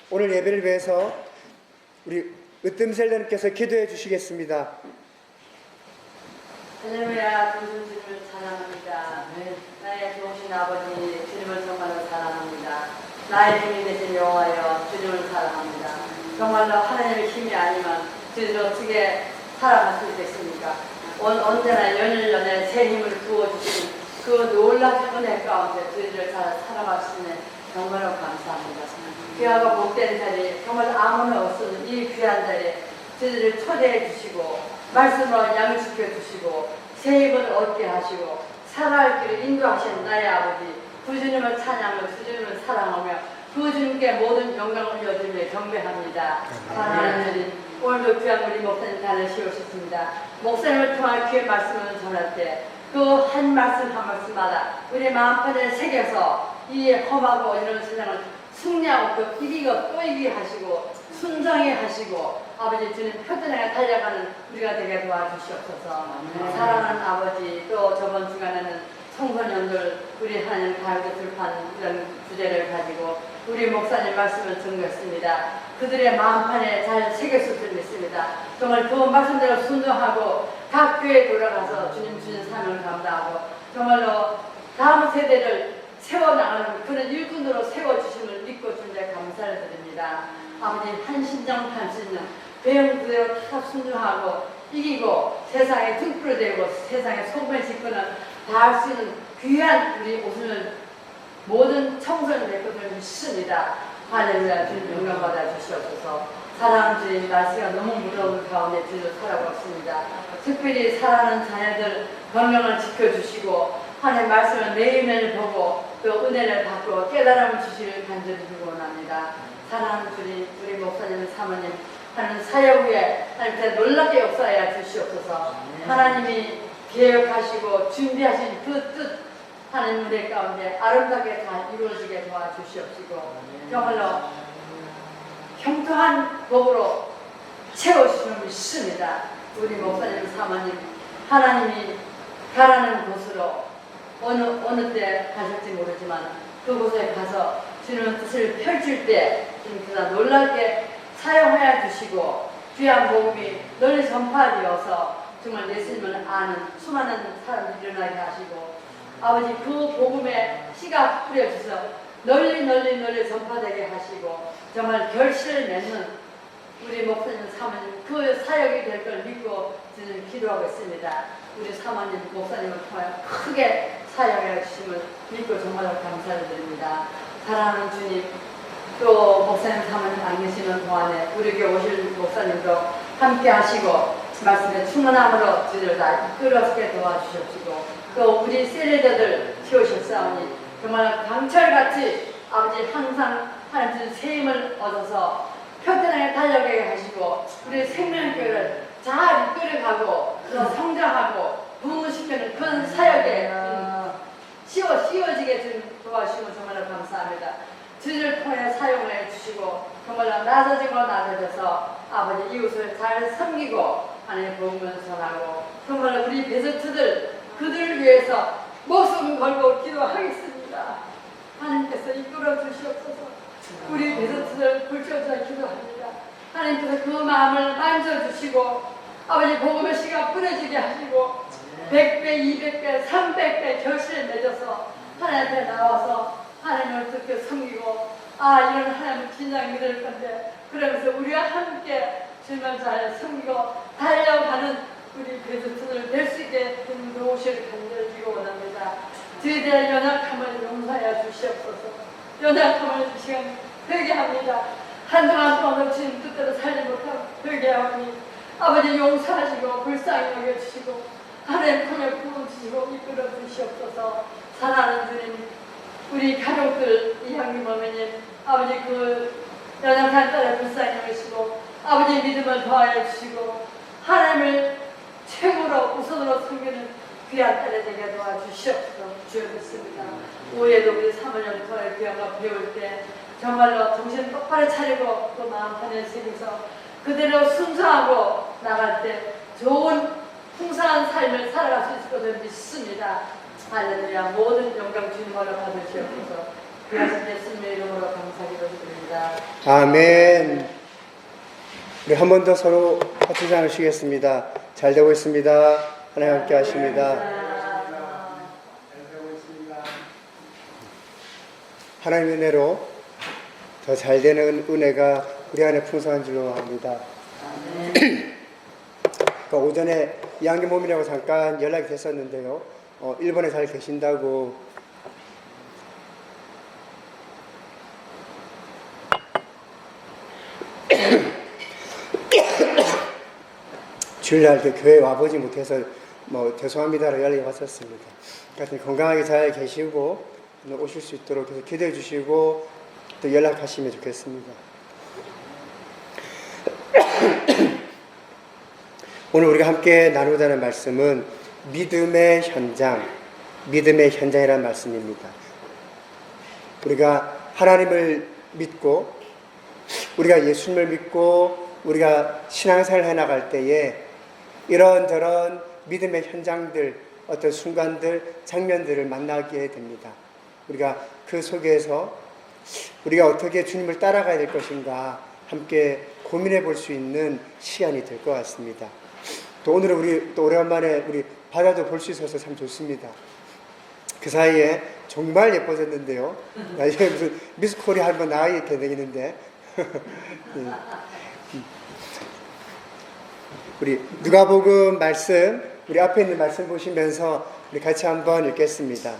오늘 예배를 위해서 우리 으뜸셀레님께서 기도해 주시겠습니다. 할렐루야, 주님을 사랑합니다. 나의 좋으신 아버지, 주님을 정말로 사랑합니다. 나의 힘이 되신 여호와여, 주님을 사랑합니다. 정말로 하나님의 힘이 아니면 주님을 어떻게 살아갈 수 있겠습니까? 언제나 연일연일 새 힘을 부어주시는 그 놀라운 은혜 가운데 주님을 살아갈 수 있는 정말로 감사합니다. 귀하고 복된 자리, 정말 아무나 없는 이 귀한 자리에 주님을 초대해 주시고 말씀으로 양식시켜 주시고 새 힘을 얻게 하시고 살아갈 길을 인도하신 나의 아버지, 그 주님을 찬양하며 그 주님을 사랑하며 그 주님께 모든 영광을 올려드리며 경배합니다. 사랑하는 주님, 오늘도 귀한 우리 목사님 단을 씌우셨습니다. 목사님을 통한 귀의 말씀을 전할 때 그 한 말씀 한 말씀마다 우리 마음판에 새겨서 이 험하고 이런 세상을 승리하고 또 이기고 또 이기게 하시고 순정해 하시고 아버지 주님 표준에 달려가는 우리가 되게 도와주시옵소서. 사랑하는 아버지, 또 저번 주간에는 청소년들 우리 하나님 가요제 들판 이런 주제를 가지고 우리 목사님 말씀을 전했습니다. 그들의 마음판에 잘 새겼을 줄 믿습니다. 정말 그 말씀대로 순종하고 각 교회에 돌아가서 주님 주신 사명을 감당하고 정말로 다음 세대를 세워나가는 그런 일꾼으로 세워주심을 믿고 주님께 감사를 드립니다. 아버지 한신정 한신정 배운 그대로 다 순종하고 이기고 세상에 등불이 되고 세상에 소금의 직분을 다할 수 있는 귀한 우리 오순절 모든 청소년 될 것을 믿습니다. 할렐루야. 주님 영광 받아 주시옵소서. 사랑하는 주님, 날씨가 너무 무더운 가운데 주님을 살아가고 있습니다. 특별히 사랑하는 자녀들 건강을 지켜주시고 하나님의 말씀을 매일매일 보고 또 은혜를 받고 깨달음을 주시길 간절히 기원합니다. 사랑하는 주님, 우리 목사님, 사모님 하는 사역 위에 하나님께 놀랍게 역사하여 주시옵소서. 하나님이 계획하시고 준비하신 그 뜻 하나님 은혜 가운데 아름답게 다 이루어지게 도와주시옵시고 정말로 형통한 복으로 채워주시는 믿습니다. 우리 목사님, 사모님 하나님이 가라는 곳으로 어느 때 가실지 모르지만 그곳에 가서 주님의 뜻을 펼칠 때 주님께서 놀랍게 사용하여 주시고 귀한 복음이 널리 전파되어서 정말 예수님을 아는 수많은 사람들이 일어나게 하시고 아버지 그 복음에 씨가 뿌려져서 널리 전파되게 하시고 정말 결실을 맺는 우리 목사님, 사모님 그 사역이 될 걸 믿고 저는 기도하고 있습니다. 우리 사모님, 목사님을 통하여 크게 사역해 주심을 믿고 정말로 감사를 드립니다. 사랑하는 주님, 또 목사님, 사모님 안 계시는 동안에 우리에게 오실 목사님도 함께 하시고 말씀에 충만함으로 주를 다 이끌어게 도와주십시고 또 우리 세례자들 키우셨사오니 정말 강철같이 아버지 항상 하나님 새 힘을 얻어서 표준하게 달려가게 하시고 우리 생명교회를 잘 이끌어가고 또 성장하고 부흥시키는 그런 사역에 씌워지게 좀 도와주시면 정말로 감사합니다. 주를 통해 사용해 주시고 정말로 낮아져서 아버지 이웃을 잘 섬기고 하나님의 복음을 전하고 정말로 우리 베스트들 그들을 위해서 목숨 걸고 기도하겠습니다. 하나님께서 이끌어 주시옵소서. 우리 베스트들 불철주야 기도합니다. 하나님께서 그 마음을 만져주시고 아버지 복음의 씨가 뿌려지게 하시고 100배, 200배, 300배 결실을 맺어서 하나님 앞에 나와서 하나님을 듣게 섬기고 이런 하나님을 진작 믿을 건데 그러면서 우리와 함께 주님을 잘 섬기고 달려가는 우리 베스트들 될 수 있게 도우시를 간절히 기원합니다. 저희들의 연약함을 용서하여 주시옵소서. 연약함을 주시면 회개합니다. 한동안 동안 주님 뜻대로 살지 못하고 회개하오니 아버지 용서하시고 불쌍히 여겨주시고 하나님 통해 부어주시고 이끌어 주시옵소서. 사랑하는 주님, 우리 가족들 이향님 어머님 아버지 그 연약한 딸을 불쌍히 여기시고 아버지 믿음을 더하여 주시고 하나님을 최고로 우선으로 섬기는 귀한 딸이 되게 도와주시옵소서. 주여 믿습니다. 오해도 우리 사모님 터의 귀한 거 배울 때 정말로 정신 똑바로 차리고 또 마음판에 새겨서 그대로 순수하고 나갈 때 좋은 풍성한 삶을 살아갈 수 있을 것을 믿습니다. 할렐루야. 모든 영광 주님으로 받으시옵소서. 귀하신 예수님의 이름으로 감사드립니다. 아멘. 우리 한 번 더 서로 같이 나누시겠습니다. 잘 되고 있습니다. 하나님 함께 하십니다. 하나님의 은혜로 더 잘 되는 은혜가 우리 안에 풍성한 줄로 압니다. 오전에 이한계 몸이라고 잠깐 연락이 됐었는데요. 일본에 잘 계신다고 주일날 교회에 와보지 못해서 죄송합니다라고 연락이 왔었습니다. 하여튼 건강하게 잘 계시고 오실 수 있도록 계속 기도해 주시고 또 연락하시면 좋겠습니다. 오늘 우리가 함께 나누자는 말씀은 믿음의 현장이라는 말씀입니다. 우리가 하나님을 믿고 우리가 예수님을 믿고 우리가 신앙생활을 해나갈 때에 이런저런 믿음의 현장들, 어떤 순간들, 장면들을 만나게 됩니다. 우리가 그 속에서 우리가 어떻게 주님을 따라가야 될 것인가 함께 고민해 볼 수 있는 시간이 될 것 같습니다. 또 오늘은 우리 또 오랜만에 우리 바다도 볼 수 있어서 참 좋습니다. 그 사이에 정말 예뻐졌는데요. 나중에 무슨 미스 코리아 한번 나가게 되겠는데. 우리 누가복음 말씀, 우리 앞에 있는 말씀 보시면서 우리 같이 한번 읽겠습니다.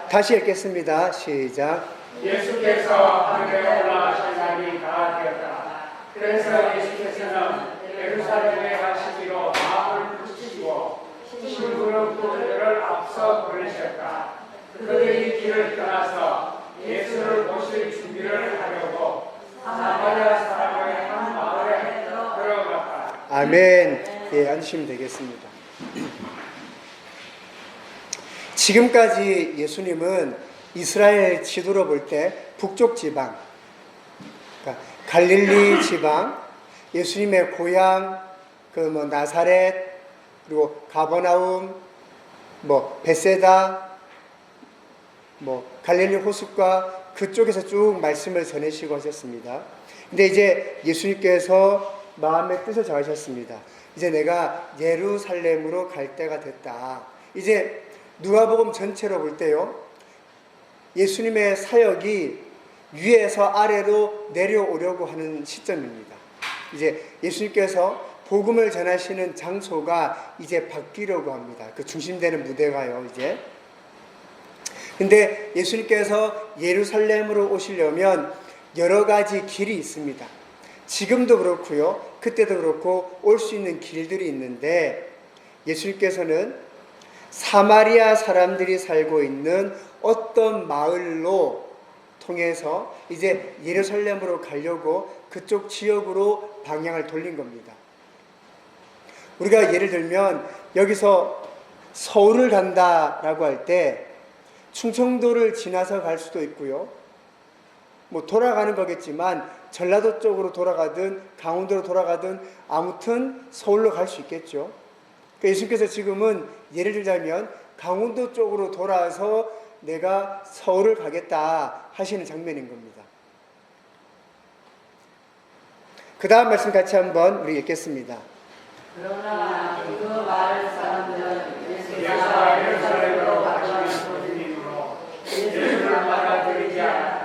다시 읽겠습니다. 시작. 예수께서 하늘에 올라가신 날이 다 되었다. 그래서 예수께서는 예루살렘에 가시기로 마음을 붙이시고 심부름 그들을 앞서 보내셨다. 그들이 길을 떠나서 예수를 모실 준비를 하려고 사마리아 사람의 한 마을에 들어갔다. 아멘. 예, 앉으시면 되겠습니다. 지금까지 예수님은 이스라엘 지도로 볼 때 북쪽 지방, 그러니까 갈릴리 지방, 예수님의 고향, 나사렛, 그리고 가버나움, 베세다, 갈릴리 호숫가 그쪽에서 쭉 말씀을 전해시고 하셨습니다. 근데 이제 예수님께서 마음의 뜻을 정하셨습니다. 이제 내가 예루살렘으로 갈 때가 됐다. 이제 누가복음 전체로 볼 때요, 예수님의 사역이 위에서 아래로 내려오려고 하는 시점입니다. 이제 예수님께서 복음을 전하시는 장소가 이제 바뀌려고 합니다. 그 중심되는 무대가요, 이제. 근데 예수님께서 예루살렘으로 오시려면 여러 가지 길이 있습니다. 지금도 그렇고요, 그때도 그렇고 올 수 있는 길들이 있는데 예수님께서는 사마리아 사람들이 살고 있는 어떤 마을로 통해서 이제 예루살렘으로 가려고 그쪽 지역으로 방향을 돌린 겁니다. 우리가 예를 들면 여기서 서울을 간다라고 할 때 충청도를 지나서 갈 수도 있고요. 돌아가는 거겠지만 전라도 쪽으로 돌아가든 강원도로 돌아가든 아무튼 서울로 갈 수 있겠죠. 그러니까 예수님께서 지금은 예를 들자면 강원도 쪽으로 돌아서 내가 서울을 가겠다 하시는 장면인 겁니다. 그 다음 말씀 같이 한번 우리 읽겠습니다. 그러나 그 마을 사람들은 예수가 예루살렘으로 가시는 도중이므로 예수를 받아들이지 않았다.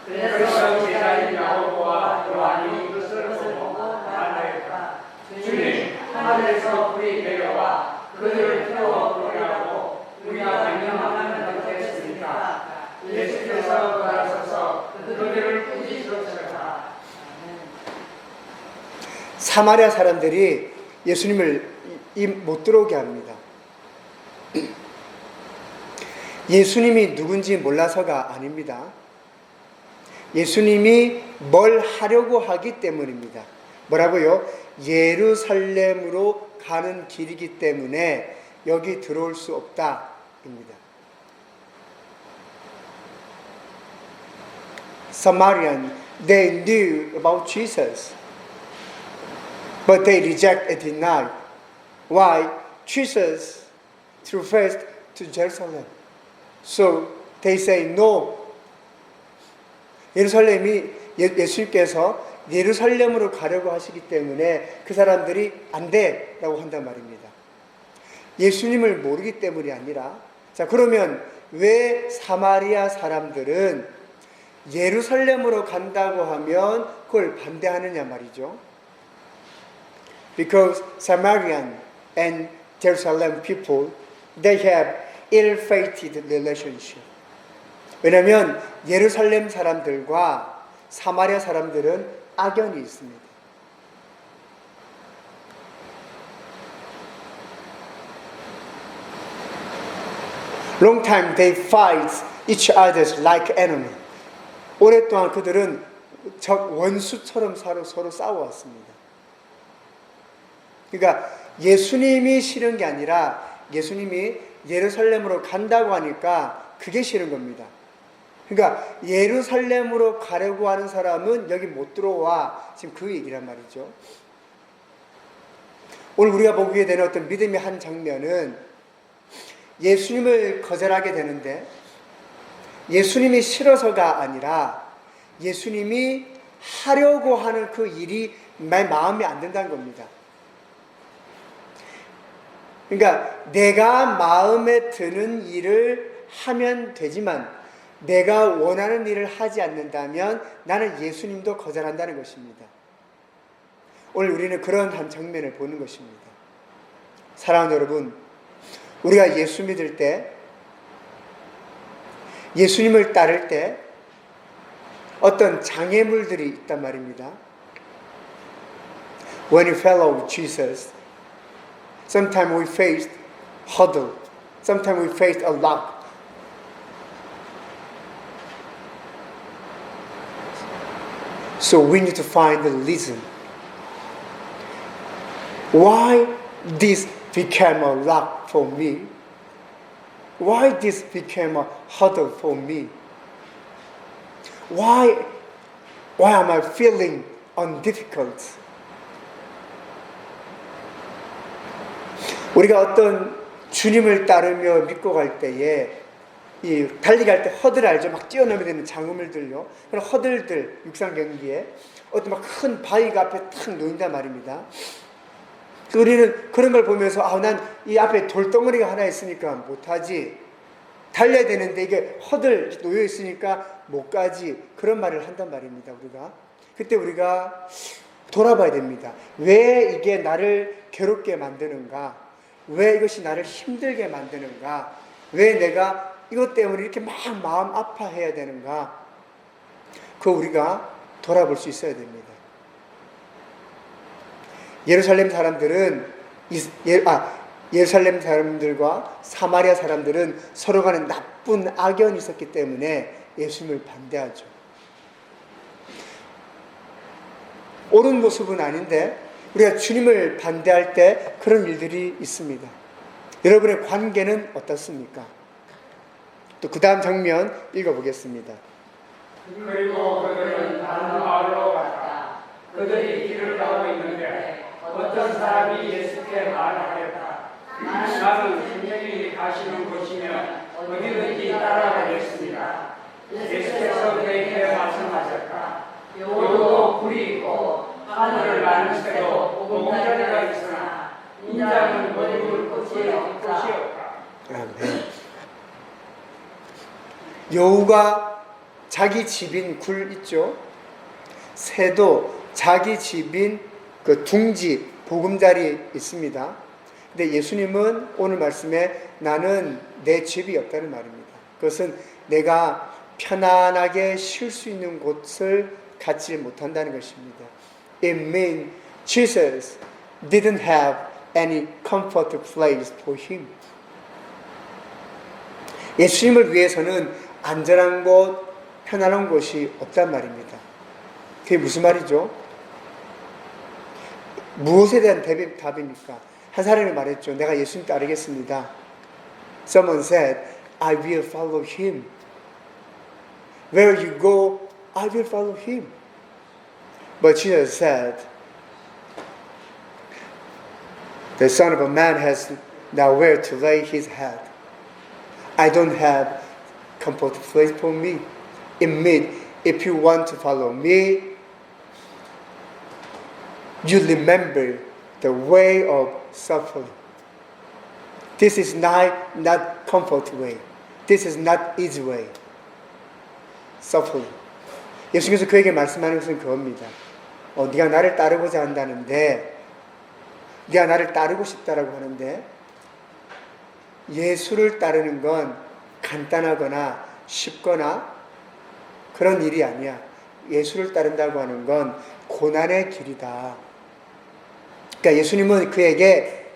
그래서 제자인 야고보와 요한이 그것을 보고 말하였다. 주님, 하늘에서 불이 내려와 그들을 태워보라고 우리가 명령하면 어떻겠습니까? 예수께서 돌아서서 그들을 꾸짖으셨다. 사마리아 사람들이 예수님을 못 들어오게 합니다. 예수님이 누군지 몰라서가 아닙니다. 예수님이 뭘 하려고 하기 때문입니다. 뭐라고요? 예루살렘으로 가는 길이기 때문에 여기 들어올 수 없다입니다. Samaritan, they knew about Jesus, but they reject and deny. Why? Jesus, through faith, to Jerusalem. So they say no. 예수님께서 예루살렘으로 가려고 하시기 때문에 그 사람들이 안 돼라고 한단 말입니다. 예수님을 모르기 때문이 아니라, 자, 그러면 왜 사마리아 사람들은 예루살렘으로 간다고 하면 그걸 반대하느냐 말이죠. Because Samaritan and Jerusalem people, they have ill-fated relationship. 왜냐하면 예루살렘 사람들과 사마리아 사람들은 악연이 있습니다. Long time they fight each other like enemy. 오랫동안 그들은 적 원수처럼 서로 싸워왔습니다. 그러니까 예수님이 싫은 게 아니라 예수님이 예루살렘으로 간다고 하니까 그게 싫은 겁니다. 그러니까 예루살렘으로 가려고 하는 사람은 여기 못 들어와. 지금 그 얘기란 말이죠. 오늘 우리가 보게 되는 어떤 믿음의 한 장면은 예수님을 거절하게 되는데 예수님이 싫어서가 아니라 예수님이 하려고 하는 그 일이 마음에 안 든다는 겁니다. 그러니까 내가 마음에 드는 일을 하면 되지만 내가 원하는 일을 하지 않는다면 나는 예수님도 거절한다는 것입니다. 오늘 우리는 그런 한 장면을 보는 것입니다. 사랑하는 여러분, 우리가 예수 믿을 때, 예수님을 따를 때 어떤 장애물들이 있단 말입니다. When you follow Jesus, sometimes we face hurdle, sometimes we face a lock. So we need to find the reason. Why this became a rock for me? Why this became a hurdle for me? Why am I feeling difficult? 우리가 어떤 주님을 따르며 믿고 갈 때에 이 달리기 할 때 허들 알죠? 막 뛰어넘어야 되는 장애물들요. 그런 허들들 육상 경기에 어떤 막 큰 바위가 앞에 탁 놓인단 말입니다. 우리는 그런 걸 보면서 난 이 앞에 돌덩어리가 하나 있으니까 못하지. 달려야 되는데 이게 허들 놓여 있으니까 못 가지. 그런 말을 한단 말입니다. 우리가. 그때 우리가 돌아봐야 됩니다. 왜 이게 나를 괴롭게 만드는가? 왜 이것이 나를 힘들게 만드는가? 왜 내가 이것 때문에 이렇게 막 마음 아파해야 되는가? 그거 우리가 돌아볼 수 있어야 됩니다. 예루살렘 사람들과 사마리아 사람들은 서로 간에 나쁜 악연이 있었기 때문에 예수님을 반대하죠. 옳은 모습은 아닌데 우리가 주님을 반대할 때 그런 일들이 있습니다. 여러분의 관계는 어떻습니까? 또 그 다음 장면 읽어보겠습니다. 그리고 그들은 다른 마을로 갔다. 그들이 길을 가고 있는데 어떤 사람이 예수께 말하였다. 나는 선생님이 가시는 곳이면 어디든지 따라가겠습니다. 예수께서 그에게 말씀하셨다. 여기도 불이 있고 하늘을 나는 새도 보금자리가 있으나 인자는 머리를 곳이 없다. 아멘. 여우가 자기 집인 굴 있죠? 새도 자기 집인 그 둥지, 보금자리 있습니다. 근데 예수님은 오늘 말씀에 나는 내 집이 없다는 말입니다. 그것은 내가 편안하게 쉴 수 있는 곳을 갖지 못한다는 것입니다. It means Jesus didn't have any comfort place for him. 예수님을 위해서는 안전한 곳, 편안한 곳이 없단 말입니다. 그게 무슨 말이죠? 무엇에 대한 답입니까? 한 사람이 말했죠. 내가 예수님 따르겠습니다. Someone said, I will follow him. Where you go, I will follow him. But Jesus said, the Son of a Man has nowhere to lay his head. I don't have comfort place for me. It means if you want to follow me, you remember the way of suffering. This is not comfort way. This is not easy way. Suffering. 예수님께서 그에게 말씀하는 것은 그겁니다. 네가 나를 따르고자 한다는데, 네가 나를 따르고 싶다라고 하는데, 예수를 따르는 건 간단하거나 쉽거나 그런 일이 아니야. 예수를 따른다고 하는 건 고난의 길이다. 그러니까 예수님은 그에게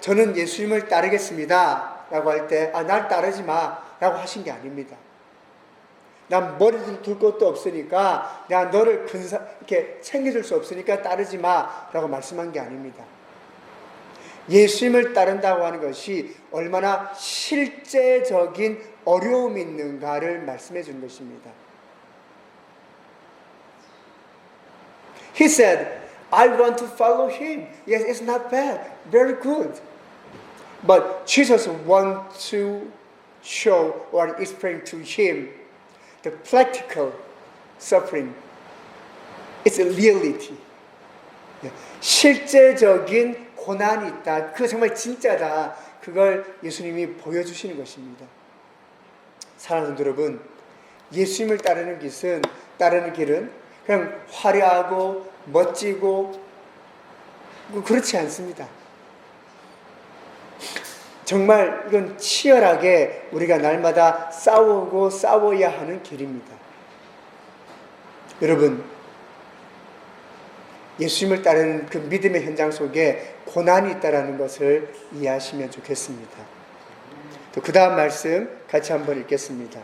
저는 예수님을 따르겠습니다 라고 할 때 날 따르지 마 라고 하신 게 아닙니다. 난 머리도 둘 것도 없으니까 내가 너를 이렇게 챙겨줄 수 없으니까 따르지 마 라고 말씀한 게 아닙니다. 예수님을 따른다고 하는 것이 얼마나 실제적인 어려움이 있는가를 말씀해 주는 것입니다. He said, I want to follow him. Yes, it's not bad. Very good. But Jesus wants to show or explain to him the practical suffering. It's a reality. 실제적인 고난이 있다. 그거 정말 진짜다. 그걸 예수님이 보여주시는 것입니다. 사랑하는 여러분, 예수님을 따르는 길은 그냥 화려하고 멋지고 그렇지 않습니다. 정말 이건 치열하게 우리가 날마다 싸워야 하는 길입니다. 여러분, 예수님을 따르는 그 믿음의 현장 속에 고난이 있다는 것을 이해하시면 좋겠습니다. 또 그 다음 말씀 같이 한번 읽겠습니다.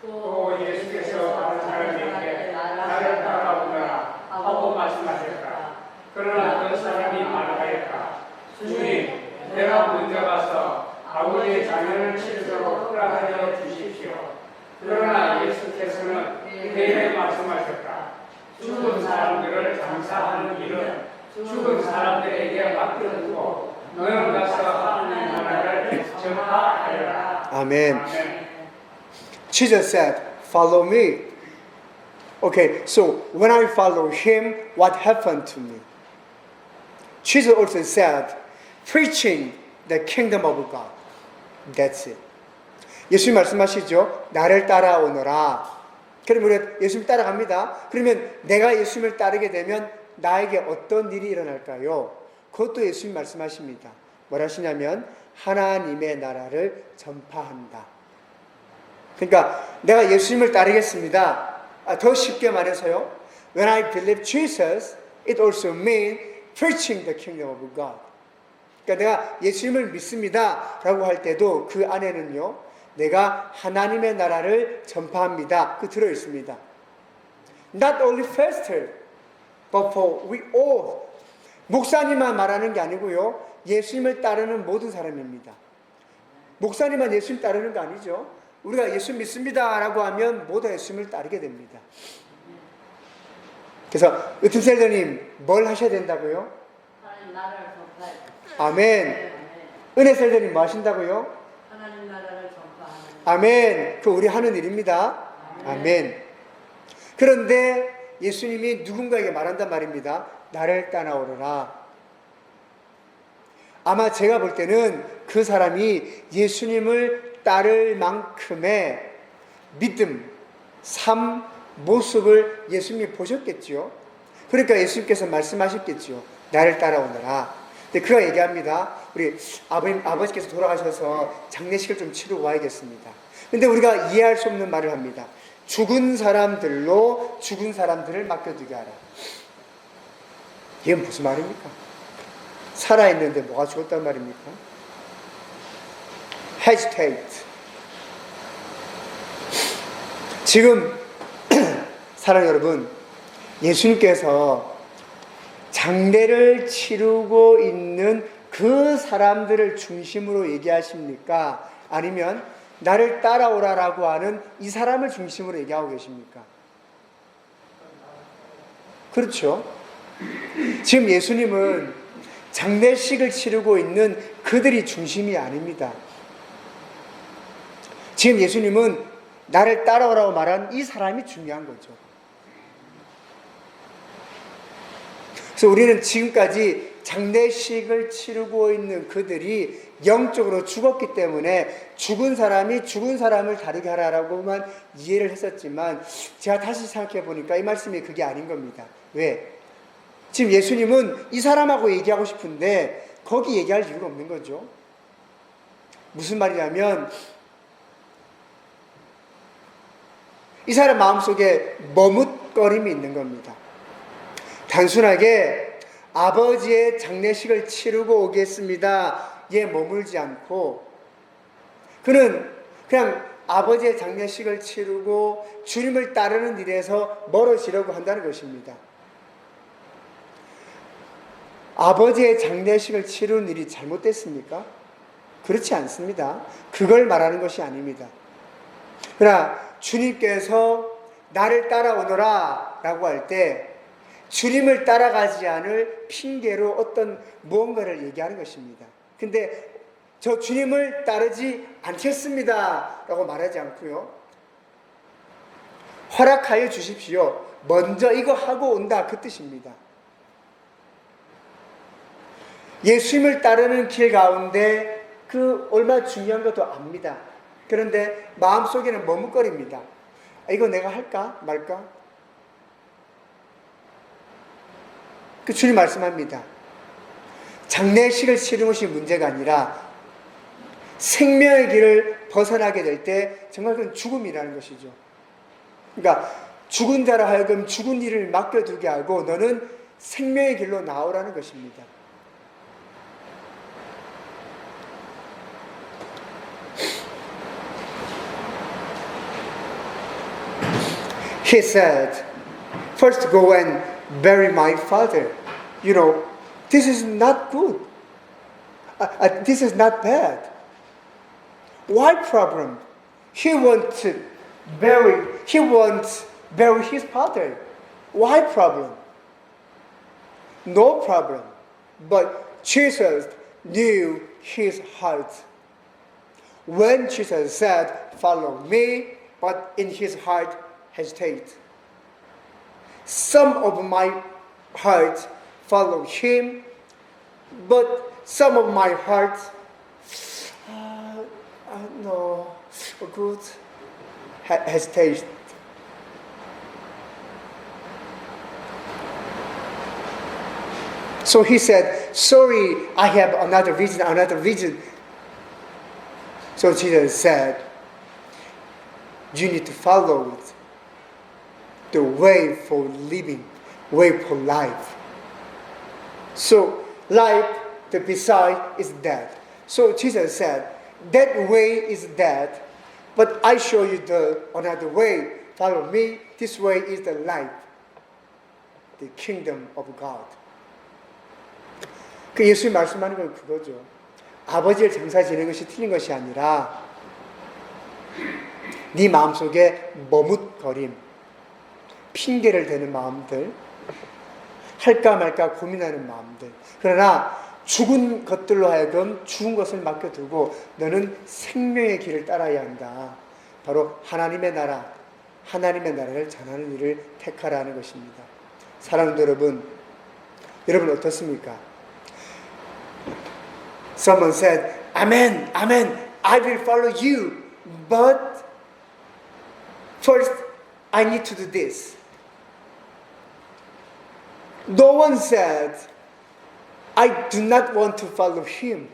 또 예수께서 다른 사람에게 나를 따라오너라 하고 말씀하셨다. 그러나 그 사람이 말하였다. 주님, 내가 먼저 가서 아버지의 자녀를 치르도록 허락하여 주십시오. 그러나 예수께서는 그에게 말씀하셨다. 죽은 사람들을 장사하는 일은 죽은 사람들에게 맡겨두고 너는 가서 하나님 나라를 전파하여라. 아멘. Jesus said, follow me. Okay, so when I follow him, what happened to me? Jesus also said, preaching the kingdom of God. That's it. 예수님 말씀하시죠. 나를 따라오너라. 그럼 우리가 예수님 따라갑니다. 그러면 내가 예수님을 따르게 되면 나에게 어떤 일이 일어날까요? 그것도 예수님 말씀하십니다. 뭐라 하시냐면 하나님의 나라를 전파한다. 그러니까 내가 예수님을 따르겠습니다. 더 쉽게 말해서요. When I believe Jesus, it also means preaching the kingdom of God. 그러니까 내가 예수님을 믿습니다 라고 할 때도 그 안에는요, 내가 하나님의 나라를 전파합니다. 그 들어 있습니다. Not only pastor, but for we all. 목사님만 말하는 게 아니고요, 예수님을 따르는 모든 사람입니다. 목사님만 예수님 따르는 거 아니죠. 우리가 예수 믿습니다 라고 하면 모두 예수님을 따르게 됩니다. 그래서 으뜸셀더님 뭘 하셔야 된다고요? 하나님 나라를 전파해. 아멘. 은혜셀더님 뭐 하신다고요? 하나님 나라를 전파하는. 아멘. 그 우리 하는 일입니다. 아멘. 그런데 예수님이 누군가에게 말한단 말입니다. 나를 따라오너라. 아마 제가 볼 때는 그 사람이 예수님을 따를 만큼의 믿음, 삶, 모습을 예수님이 보셨겠죠. 그러니까 예수님께서 말씀하셨겠죠. 나를 따라오너라. 근데 그가 얘기합니다. 우리 아버지께서 돌아가셔서 장례식을 좀 치르고 와야겠습니다. 근데 우리가 이해할 수 없는 말을 합니다. 죽은 사람들로 죽은 사람들을 맡겨두게 하라. 이게 무슨 말입니까? 살아있는데 뭐가 죽었단 말입니까? hesitate. 지금 사랑하는 여러분, 예수님께서 장례를 치르고 있는 그 사람들을 중심으로 얘기하십니까? 아니면 나를 따라오라라고 하는 이 사람을 중심으로 얘기하고 계십니까? 그렇죠? 지금 예수님은 장례식을 치르고 있는 그들이 중심이 아닙니다. 지금 예수님은 나를 따라오라고 말한 이 사람이 중요한 거죠. 그래서 우리는 지금까지 장례식을 치르고 있는 그들이 영적으로 죽었기 때문에 죽은 사람이 죽은 사람을 다르게 하라라고만 이해를 했었지만, 제가 다시 생각해 보니까 이 말씀이 그게 아닌 겁니다. 왜? 지금 예수님은 이 사람하고 얘기하고 싶은데 거기 얘기할 이유가 없는 거죠. 무슨 말이냐면, 이 사람 마음속에 머뭇거림이 있는 겁니다. 단순하게 아버지의 장례식을 치르고 오겠습니다 에 머물지 않고, 그는 그냥 아버지의 장례식을 치르고 주님을 따르는 일에서 멀어지려고 한다는 것입니다. 아버지의 장례식을 치르는 일이 잘못됐습니까? 그렇지 않습니다. 그걸 말하는 것이 아닙니다. 그러나 주님께서 나를 따라오너라 라고 할 때 주님을 따라가지 않을 핑계로 어떤 무언가를 얘기하는 것입니다. 근데 저 주님을 따르지 않겠습니다 라고 말하지 않고요, 허락하여 주십시오, 먼저 이거 하고 온다, 그 뜻입니다. 예수님을 따르는 길 가운데 그 얼마나 중요한 것도 압니다. 그런데 마음속에는 머뭇거립니다. 이거 내가 할까 말까? 그 주님 말씀합니다. 장례식을 치르는 것이 문제가 아니라 생명의 길을 벗어나게 될 때 정말 그건 죽음이라는 것이죠. 그러니까 죽은 자라 하여금 죽은 일을 맡겨두게 하고 너는 생명의 길로 나오라는 것입니다. He said, first go and bury my father. You know, this is not good. This is not bad. Why problem? He wants to bury his father. Why problem? No problem. But Jesus knew his heart. When Jesus said, follow me, but in his heart, hesitate. Some of my heart follow him, but some of my heart, no, good, hesitate. So he said, sorry, I have another vision. So Jesus said, you need to follow it. The way for living, way for life. So life, the beside is death. So Jesus said, that way is death, but I show you the another way. Follow me. This way is the life, the kingdom of God. 그 예수님 말씀하는 건 그거죠. 아버지를 장사 지내는 것이 틀린 것이 아니라 네 마음속에 머뭇거림, 핑계를 대는 마음들, 할까 말까 고민하는 마음들. 그러나 죽은 것들로 하여금 죽은 것을 맡겨두고 너는 생명의 길을 따라야 한다. 바로 하나님의 나라를 전하는 일을 택하라는 것입니다. 사랑하는 여러분 어떻습니까? Someone said, Amen, I will follow you, but first I need to do this. No one said, I do not want to follow him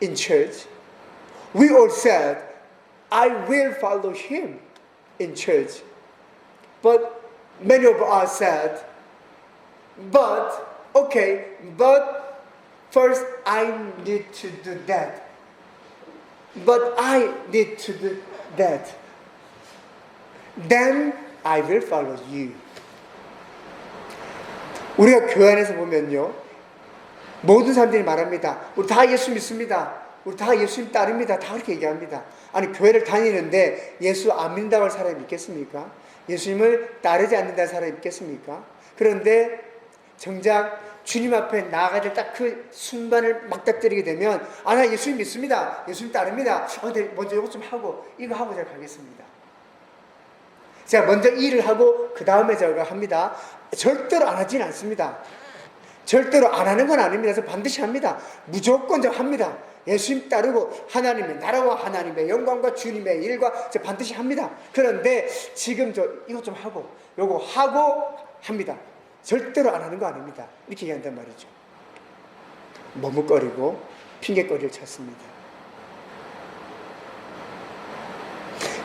in church. We all said, I will follow him in church. But many of us said, but first I need to do that. But I need to do that. Then I will follow you. 우리가 교회 안에서 보면요, 모든 사람들이 말합니다. 우리 다 예수 믿습니다. 우리 다 예수님 따릅니다. 다 그렇게 얘기합니다. 아니, 교회를 다니는데 예수 안 믿는다고 할 사람이 있겠습니까? 예수님을 따르지 않는다는 사람이 있겠습니까? 그런데 정작 주님 앞에 나아가야 될 딱 그 순간을 막닥뜨리게 되면 나 예수님 믿습니다. 예수님 따릅니다. 근데 먼저 이것 좀 하고 이거 하고 제가 가겠습니다. 제가 먼저 일을 하고 그 다음에 제가 합니다. 절대로 안 하지는 않습니다. 절대로 안 하는 건 아닙니다. 그래서 반드시 합니다. 무조건 제가 합니다. 예수님 따르고 하나님의 나라와 하나님의 영광과 주님의 일과 제가 반드시 합니다. 그런데 지금 이것 좀 하고 요거 하고 합니다. 절대로 안 하는 거 아닙니다. 이렇게 얘기한단 말이죠. 머뭇거리고 핑계거리를 찾습니다.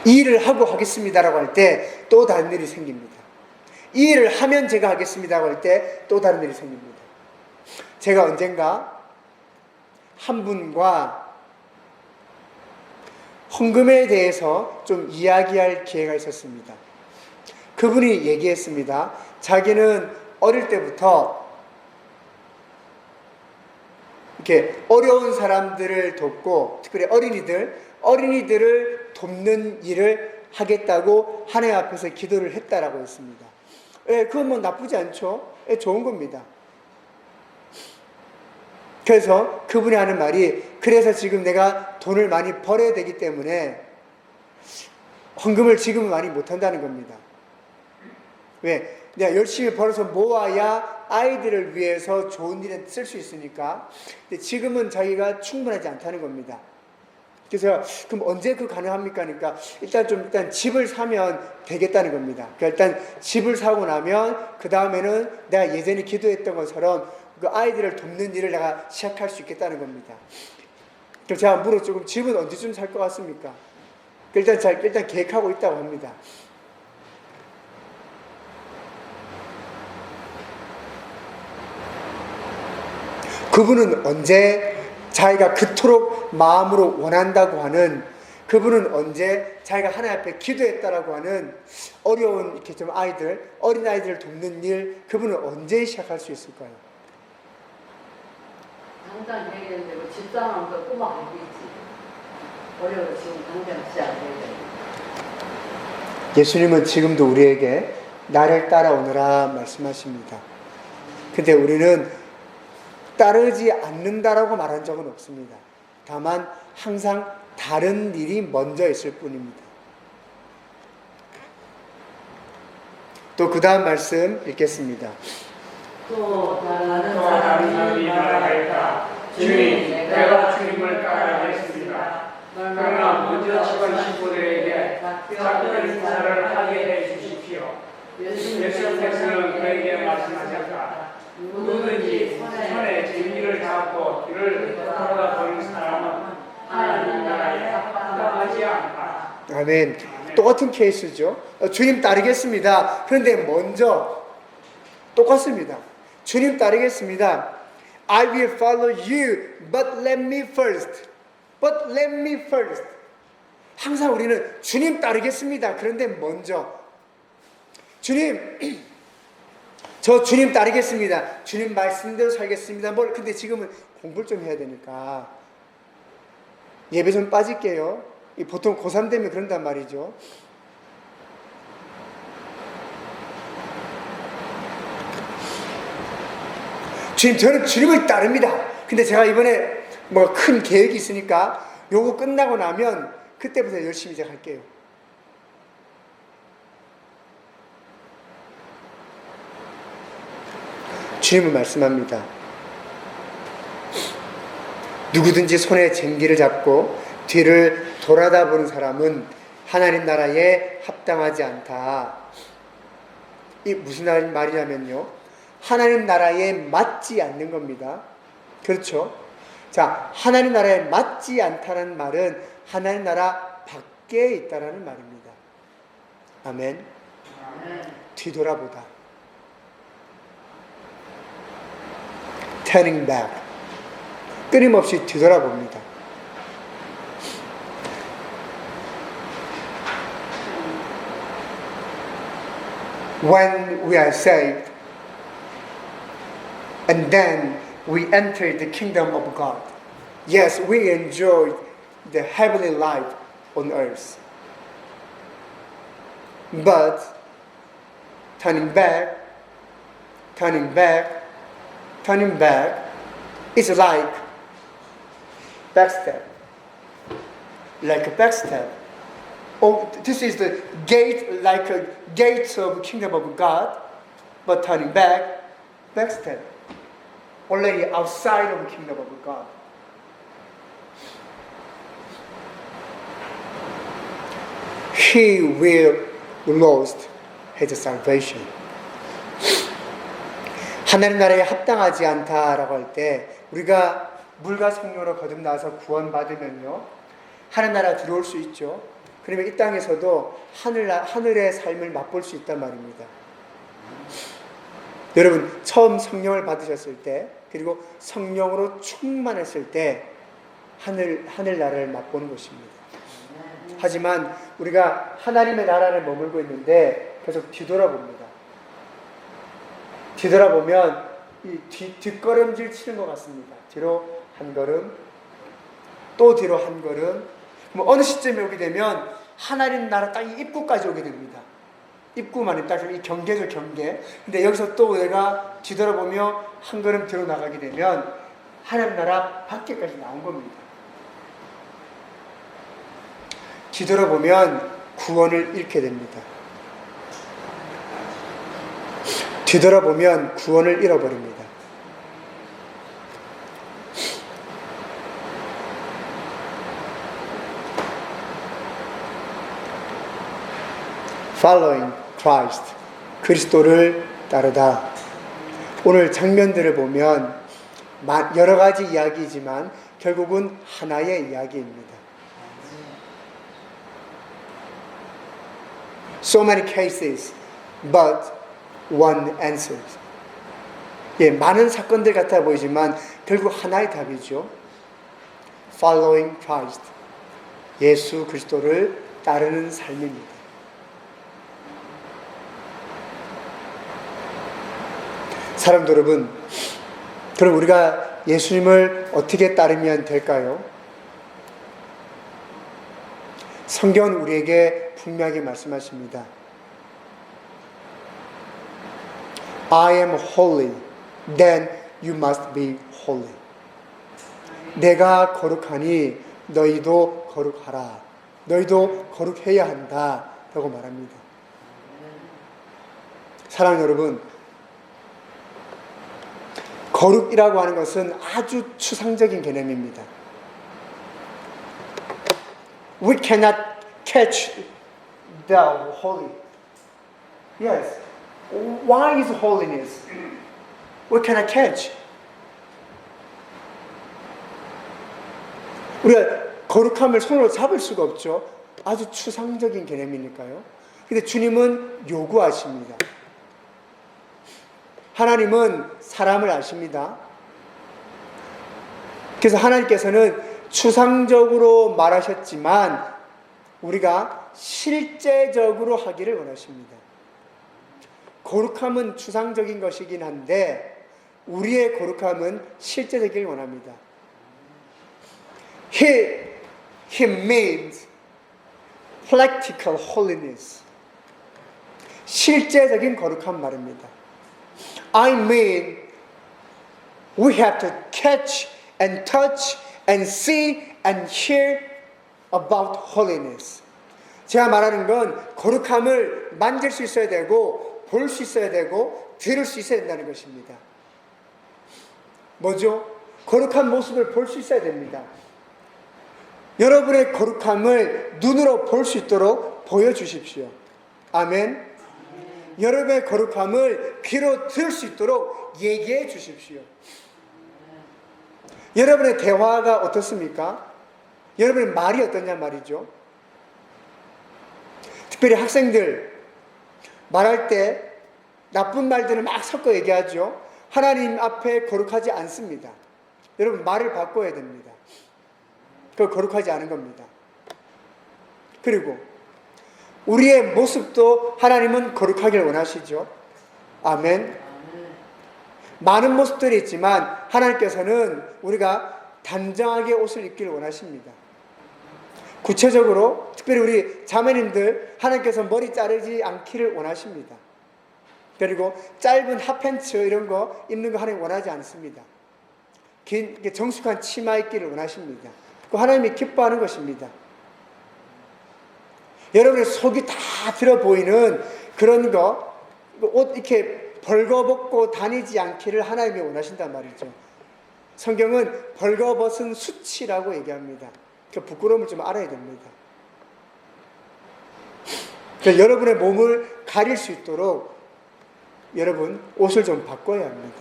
이 일을 하고 하겠습니다라고 할 때 또 다른 일이 생깁니다. 이 일을 하면 제가 하겠습니다라고 할 때 또 다른 일이 생깁니다. 제가 언젠가 한 분과 헌금에 대해서 좀 이야기할 기회가 있었습니다. 그분이 얘기했습니다. 자기는 어릴 때부터 이렇게 어려운 사람들을 돕고 특별히 어린이들을 돕는 일을 하겠다고 하나님 앞에서 기도를 했다라고 했습니다. 그건 뭐 나쁘지 않죠. 좋은 겁니다. 그래서 그분이 하는 말이 그래서 지금 내가 돈을 많이 벌어야 되기 때문에 헌금을 지금은 많이 못한다는 겁니다. 왜? 내가 열심히 벌어서 모아야 아이들을 위해서 좋은 일에 쓸 수 있으니까. 근데 지금은 자기가 충분하지 않다는 겁니다. 그래서 그럼 언제 그 가능합니까? 그러니까 일단 집을 사면 되겠다는 겁니다. 그러니까 일단 집을 사고 나면 그 다음에는 내가 예전에 기도했던 것처럼 그 아이들을 돕는 일을 내가 시작할 수 있겠다는 겁니다. 그래서 제가 물었죠. 그럼 집은 언제쯤 살 것 같습니까? 일단 계획하고 있다고 합니다. 그분은 언제 자기가 그토록 마음으로 원한다고 하는 그분은 언제 자기가 하나님 앞에 기도했다라고 하는 어려운 이렇게 좀 어린 아이들을 돕는 일 그분은 언제 시작할 수 있을까요? 당장 얘기했는데 뭐 집사람 그 꼬마 알고 있지. 어려워 지금 당장 시작해야 돼. 예수님은 지금도 우리에게 나를 따라오너라 말씀하십니다. 근데 우리는 따르지 않는다라고 말한 적은 없습니다. 다만 항상 다른 일이 먼저 있을 뿐입니다. 또 그 다음 말씀 읽겠습니다. 또 다른 사람이 말하였다. 주님, 내가 주님을 따라가겠습니다. 그러나 먼저 집안 식구들에게 작별 인사를 하게 해주십시오. 예수께서는 그에게 말씀하셨다. 누구든지 손에 진리를 잡고 길을 돌아다 보는 사람은 하나님 나라에 합당하지 않다. 아멘. 똑같은 케이스죠. 주님 따르겠습니다. 그런데 먼저 똑같습니다. 주님 따르겠습니다. I will follow you, but let me first. But let me first. 항상 우리는 주님 따르겠습니다. 그런데 먼저 주님 저 주님 따르겠습니다. 주님 말씀대로 살겠습니다. 근데 지금은 공부를 좀 해야 되니까 예배 좀 빠질게요. 보통 고3 되면 그런단 말이죠. 주님, 저는 주님을 따릅니다. 근데 제가 이번에 뭐 큰 계획이 있으니까 요거 끝나고 나면 그때부터 열심히 제가 할게요. 주님은 말씀합니다. 누구든지 손에 쟁기를 잡고 뒤를 돌아다 보는 사람은 하나님 나라에 합당하지 않다. 이 무슨 말이냐면요. 하나님 나라에 맞지 않는 겁니다. 그렇죠? 자, 하나님 나라에 맞지 않다는 말은 하나님 나라 밖에 있다라는 말입니다. 아멘. 뒤돌아보다. turning back. 끊임없이 뒤돌아봅니다. When we are saved, and then we enter the kingdom of God. Yes, we enjoy the heavenly life on earth. But turning back, turning back is like backstep. Like a backstep. Oh, this is the gate, like a gate of kingdom of God, but turning back, backstep. Already outside of the kingdom of God. He will lose his salvation. 하나님 나라에 합당하지 않다라고 할 때 우리가 물과 성령으로 거듭나서 구원받으면요 하나님 나라 들어올 수 있죠. 그러면 이 땅에서도 하늘의 삶을 맛볼 수 있단 말입니다. 여러분 처음 성령을 받으셨을 때 그리고 성령으로 충만했을 때 하늘 나라를 맛보는 것입니다. 하지만 우리가 하나님의 나라를 머물고 있는데 계속 뒤돌아봅니다. 뒤돌아보면 이 뒷걸음질 치는 것 같습니다. 뒤로 한 걸음, 또 뒤로 한 걸음. 뭐 어느 시점에 오게 되면 하나님 나라 딱 입구까지 오게 됩니다. 입구만 딱 이 경계죠, 경계. 근데 여기서 또 내가 뒤돌아보며 한 걸음 뒤로 나가게 되면 하나님 나라 밖에까지 나온 겁니다. 뒤돌아보면 구원을 잃게 됩니다. 뒤돌아보면 구원을 잃어버립니다. Following Christ, 그리스도를 따르다. 오늘 장면들을 보면 여러 가지 이야기이지만 결국은 하나의 이야기입니다. So many cases, but one answer. 예, 많은 사건들 같아 보이지만 결국 하나의 답이죠. Following Christ, 예수 그리스도를 따르는 삶입니다. 사랑도 여러분, 그럼 우리가 예수님을 어떻게 따르면 될까요? 성경은 우리에게 분명하게 말씀하십니다. I am holy, then you must be holy. 내가 거룩하니 너희도 거룩하라. 너희도 거룩해야 한다. 라고 말합니다. 사랑하는 여러분, 거룩이라고 하는 것은 아주 추상적인 개념입니다. We cannot catch the holy. Yes. Why is holiness? We cannot catch. 우리가 거룩함을 손으로 잡을 수가 없죠. 아주 추상적인 개념이니까요. 근데 주님은 요구하십니다. 하나님은 사람을 아십니다. 그래서 하나님께서는 추상적으로 말하셨지만 우리가 실제적으로 하기를 원하십니다. 거룩함은 추상적인 것이긴 한데 우리의 거룩함은 실제적이길 원합니다. He means practical holiness. 실제적인 거룩함 말입니다. I mean we have to catch and touch and see and hear about holiness. 제가 말하는 건 거룩함을 만질 수 있어야 되고 볼 수 있어야 되고 들을 수 있어야 된다는 것입니다. 뭐죠? 거룩한 모습을 볼 수 있어야 됩니다. 여러분의 거룩함을 눈으로 볼 수 있도록 보여주십시오. 아멘. 여러분의 거룩함을 귀로 들을 수 있도록 얘기해 주십시오. 여러분의 대화가 어떻습니까? 여러분의 말이 어떠냐 말이죠. 특별히 학생들 말할 때 나쁜 말들을 막 섞어 얘기하죠. 하나님 앞에 거룩하지 않습니다. 여러분 말을 바꿔야 됩니다. 그거 거룩하지 않은 겁니다. 그리고 우리의 모습도 하나님은 거룩하길 원하시죠. 아멘. 많은 모습들이 있지만 하나님께서는 우리가 단정하게 옷을 입기를 원하십니다. 구체적으로 특별히 우리 자매님들 하나님께서 머리 자르지 않기를 원하십니다. 그리고 짧은 핫팬츠 이런 거 입는 거 하나님 원하지 않습니다. 긴 정숙한 치마 입기를 원하십니다. 그 하나님이 기뻐하는 것입니다. 여러분의 속이 다 들어 보이는 그런 거, 옷 이렇게 벌거벗고 다니지 않기를 하나님이 원하신단 말이죠. 성경은 벌거벗은 수치라고 얘기합니다. 그 부끄러움을 좀 알아야 됩니다. 그래서 여러분의 몸을 가릴 수 있도록 여러분 옷을 좀 바꿔야 합니다.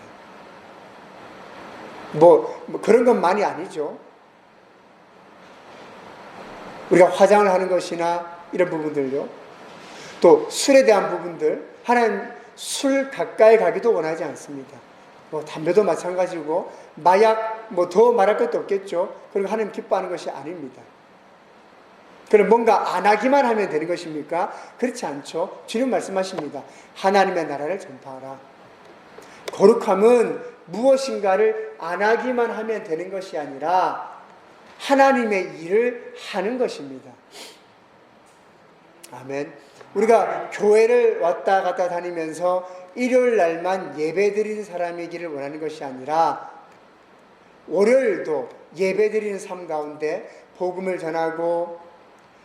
뭐 그런 것만이 아니죠. 우리가 화장을 하는 것이나 이런 부분들요. 또 술에 대한 부분들, 하나님 술 가까이 가기도 원하지 않습니다. 뭐 담배도 마찬가지고 마약 뭐 더 말할 것도 없겠죠. 그런 거 하나님 기뻐하는 것이 아닙니다. 그럼 뭔가 안 하기만 하면 되는 것입니까? 그렇지 않죠. 주님 말씀하십니다. 하나님의 나라를 전파하라. 거룩함은 무엇인가를 안 하기만 하면 되는 것이 아니라 하나님의 일을 하는 것입니다. 아멘. 우리가 교회를 왔다 갔다 다니면서 일요일 날만 예배 드리는 사람이기를 원하는 것이 아니라 월요일도 예배 드리는 삶 가운데 복음을 전하고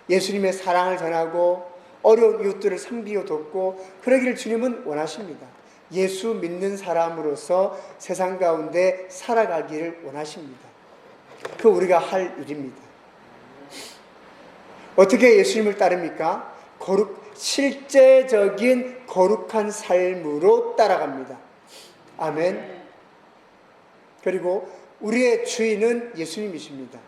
예수님의 사랑을 전하고 어려운 이웃들을 섬기고 돕고 그러기를 주님은 원하십니다. 예수 믿는 사람으로서 세상 가운데 살아가기를 원하십니다. 그 우리가 할 일입니다. 어떻게 예수님을 따릅니까? 실제적인 거룩한 삶으로 따라갑니다. 아멘. 그리고 우리의 주인은 예수님이십니다.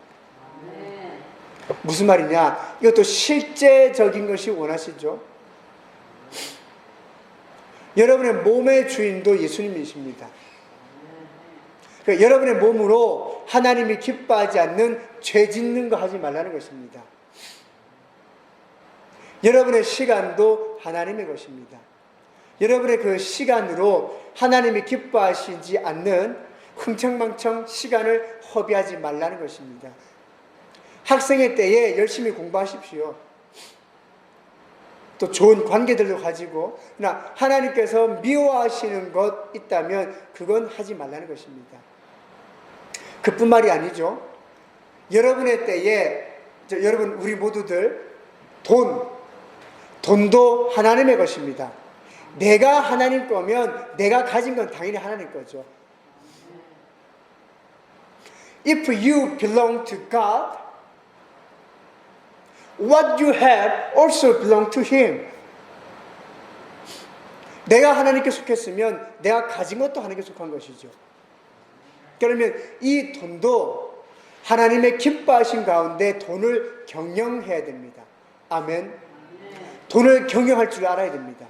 무슨 말이냐? 이것도 실제적인 것이 원하시죠? 여러분의 몸의 주인도 예수님이십니다. 그러니까 여러분의 몸으로 하나님이 기뻐하지 않는 죄 짓는 거 하지 말라는 것입니다. 여러분의 시간도 하나님의 것입니다. 여러분의 그 시간으로 하나님이 기뻐하시지 않는 흥청망청 시간을 허비하지 말라는 것입니다. 학생의 때에 열심히 공부하십시오. 또 좋은 관계들도 가지고, 그러나 하나님께서 미워하시는 것 있다면 그건 하지 말라는 것입니다. 그뿐 말이 아니죠. 여러분의 때에 여러분 우리 모두들 돈도 하나님의 것입니다. 내가 하나님 거면 내가 가진 건 당연히 하나님 거죠. If you belong to God, what you have also belong to Him. 내가 하나님께 속했으면 내가 가진 것도 하나님께 속한 것이죠. 그러면 이 돈도 하나님의 기뻐하신 가운데 돈을 경영해야 됩니다. 아멘. 돈을 경영할 줄 알아야 됩니다.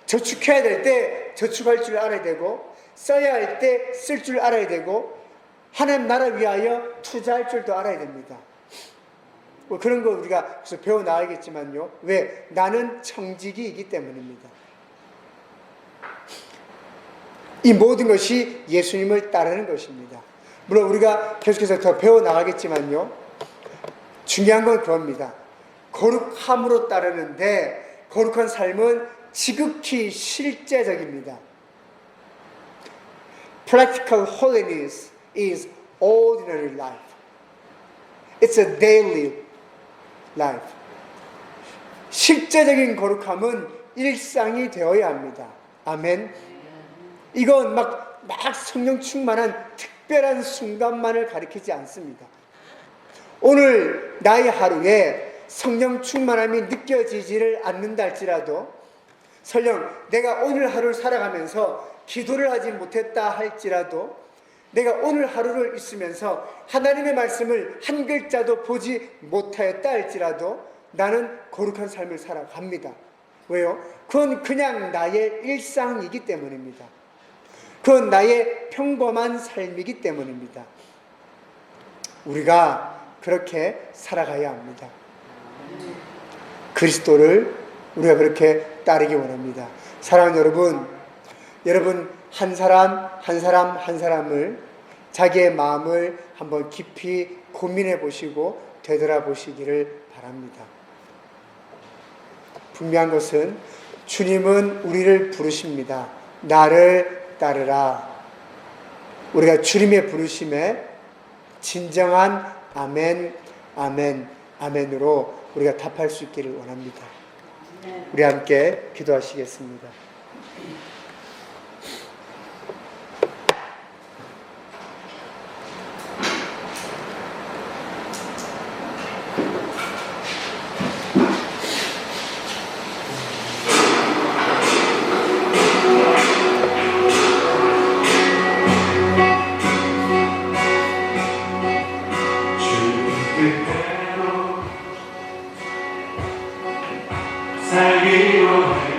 저축해야 될 때 저축할 줄 알아야 되고, 써야 할 때 쓸 줄 알아야 되고, 하나님 나라 위하여 투자할 줄도 알아야 됩니다. 뭐 그런 거 우리가 배워나가겠지만요. 왜? 나는 청지기이기 때문입니다. 이 모든 것이 예수님을 따르는 것입니다. 물론 우리가 계속해서 더 배워나가겠지만요. 중요한 건 그겁니다. 거룩함으로 따르는데 거룩한 삶은 지극히 실제적입니다. Practical holiness is ordinary life. It's a daily life. 실제적인 거룩함은 일상이 되어야 합니다. 아멘. 이건 막 성령 충만한 특별한 순간만을 가리키지 않습니다. 오늘 나의 하루에 성령 충만함이 느껴지지를 않는다 할지라도, 설령 내가 오늘 하루를 살아가면서 기도를 하지 못했다 할지라도, 내가 오늘 하루를 있으면서 하나님의 말씀을 한 글자도 보지 못하였다 할지라도 나는 거룩한 삶을 살아갑니다. 왜요? 그건 그냥 나의 일상이기 때문입니다. 그건 나의 평범한 삶이기 때문입니다. 우리가 그렇게 살아가야 합니다. 그리스도를 우리가 그렇게 따르기 원합니다. 사랑하는 여러분 한 사람을 자기의 마음을 한번 깊이 고민해 보시고 되돌아보시기를 바랍니다. 분명한 것은 주님은 우리를 부르십니다. 나를 따르라. 우리가 주님의 부르심에 진정한 아멘, 아멘, 아멘으로 우리가 답할 수 있기를 원합니다. 우리 함께 기도하시겠습니다. 살기로